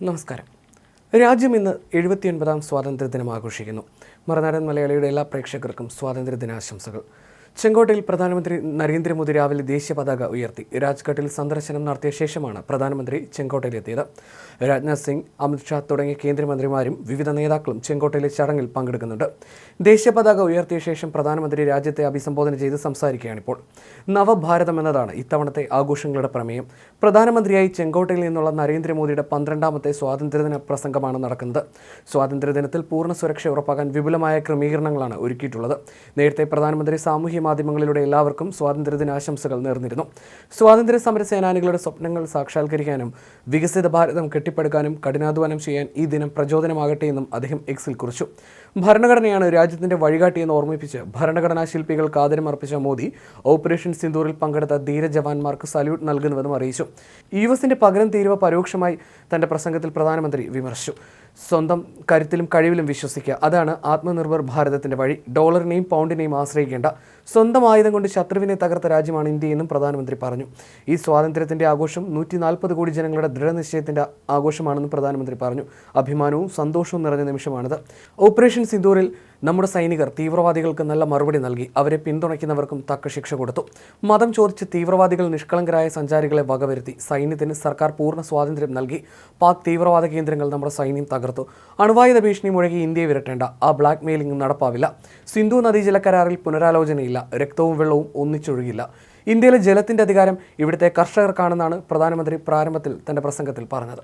നമസ്കാരം. രാജ്യം ഇന്ന് 79ാം സ്വാതന്ത്ര്യദിനം ആഘോഷിക്കുന്നു. മറുനാടൻ മലയാളിയുടെ എല്ലാ പ്രേക്ഷകർക്കും സ്വാതന്ത്ര്യദിനാശംസകൾ. ചെങ്കോട്ടയിൽ പ്രധാനമന്ത്രി നരേന്ദ്രമോദി രാവിലെ ദേശീയ പതാക ഉയർത്തി രാജ്ഘട്ടിൽ സന്ദർശനം നടത്തിയ ശേഷമാണ് പ്രധാനമന്ത്രി ചെങ്കോട്ടയിലെത്തിയത്. രാജ്നാഥ് സിംഗ്, അമിത് ഷാ തുടങ്ങിയ കേന്ദ്രമന്ത്രിമാരും വിവിധ നേതാക്കളും ചെങ്കോട്ടയിലെ ചടങ്ങിൽ പങ്കെടുക്കുന്നുണ്ട്. ദേശീയ പതാക ഉയർത്തിയ ശേഷം പ്രധാനമന്ത്രി രാജ്യത്തെ അഭിസംബോധന ചെയ്ത് സംസാരിക്കുകയാണിപ്പോൾ. നവഭാരതം എന്നതാണ് ഇത്തവണത്തെ ആഘോഷങ്ങളുടെ പ്രമേയം. പ്രധാനമന്ത്രിയായി ചെങ്കോട്ടയിൽ നിന്നുള്ള നരേന്ദ്രമോദിയുടെ 12ാമത്തെ സ്വാതന്ത്ര്യദിന പ്രസംഗമാണ് നടക്കുന്നത്. സ്വാതന്ത്ര്യദിനത്തിൽ പൂർണ്ണ സുരക്ഷ ഉറപ്പാക്കാൻ വിപുലമായ ക്രമീകരണങ്ങളാണ് ഒരുക്കിയിട്ടുള്ളത്. നേരത്തെ പ്രധാനമന്ത്രി സാമൂഹ്യ മാധ്യമങ്ങളിലൂടെ എല്ലാവർക്കും സ്വാതന്ത്ര്യദിനാശംസകൾ നേർന്നിരുന്നു. സ്വാതന്ത്ര്യ സമര സേനാനികളുടെ സ്വപ്നങ്ങൾ സാക്ഷാത്കരിക്കാനും വികസിത ഭാരതം കെട്ടിപ്പടുക്കാനും കഠിനാധ്വാനം ചെയ്യാൻ ഈ ദിനം പ്രചോദനമാകട്ടെ എന്നും അദ്ദേഹം എക്സിൽ കുറിച്ചു. ഭരണഘടനയാണ് രാജ്യത്തിന്റെ വഴികാട്ടിയെന്ന് ഓർമ്മിപ്പിച്ച് ഭരണഘടനാ ശില്പികൾക്ക് ആദരമർപ്പിച്ച മോദി ഓപ്പറേഷൻ സിന്ദൂറിൽ പങ്കെടുത്ത ധീര ജവാന്മാർക്ക് സല്യൂട്ട് നൽകുന്നുവെന്നും അറിയിച്ചു. യുഎസിന്റെ പകരം തീരുവ പരോക്ഷമായി തന്റെ പ്രസംഗത്തിൽ പ്രധാനമന്ത്രി വിമർശിച്ചു. സ്വന്തം കരുത്തിലും കഴിവിലും വിശ്വസിക്കുക, അതാണ് ആത്മനിർഭർ ഭാരതത്തിന്റെ വഴി. ഡോളറിനെയും പൗണ്ടിനെയും ആശ്രയിക്കേണ്ട, സ്വന്തം ആയുധം കൊണ്ട് ശത്രുവിനെ തകർത്ത രാജ്യമാണ് ഇന്ത്യയെന്നും പ്രധാനമന്ത്രി പറഞ്ഞു. ഈ സ്വാതന്ത്ര്യത്തിന്റെ ആഘോഷം 140 കോടി ജനങ്ങളുടെ ദൃഢനിശ്ചയത്തിന്റെ ആഘോഷമാണെന്നും പ്രധാനമന്ത്രി പറഞ്ഞു. അഭിമാനവും സന്തോഷവും നിറഞ്ഞ നിമിഷമാണിത്. ഓപ്പറേഷൻ സിന്ദൂറിൽ നമ്മുടെ സൈനികർ തീവ്രവാദികൾക്ക് നല്ല മറുപടി നൽകി. അവരെ പിന്തുണയ്ക്കുന്നവർക്കും തക്ക ശിക്ഷ കൊടുത്തു. മതം ചോദിച്ച് തീവ്രവാദികൾ നിഷ്കളങ്കരായ സഞ്ചാരികളെ വകവരുത്തി. സൈന്യത്തിന് സർക്കാർ പൂർണ്ണ സ്വാതന്ത്ര്യം നൽകി. പാക് തീവ്രവാദ കേന്ദ്രങ്ങൾ നമ്മുടെ സൈന്യം തകർത്തു. അണുവായുധ ഭീഷണി മുഴകി ഇന്ത്യയെ വിരട്ടേണ്ട, ആ ബ്ലാക്ക് മെയിലിംഗ് നടപ്പാവില്ല. സിന്ധു നദീജല കരാറിൽ പുനരാലോചനയില്ല. രക്തവും വെള്ളവും ഒന്നിച്ചൊഴുകില്ല. ഇന്ത്യയിലെ ജലത്തിന്റെ അധികാരം ഇവിടുത്തെ കർഷകർക്കാണെന്നാണ് പ്രധാനമന്ത്രി പ്രാരംഭത്തിൽ തന്റെ പ്രസംഗത്തിൽ പറഞ്ഞത്.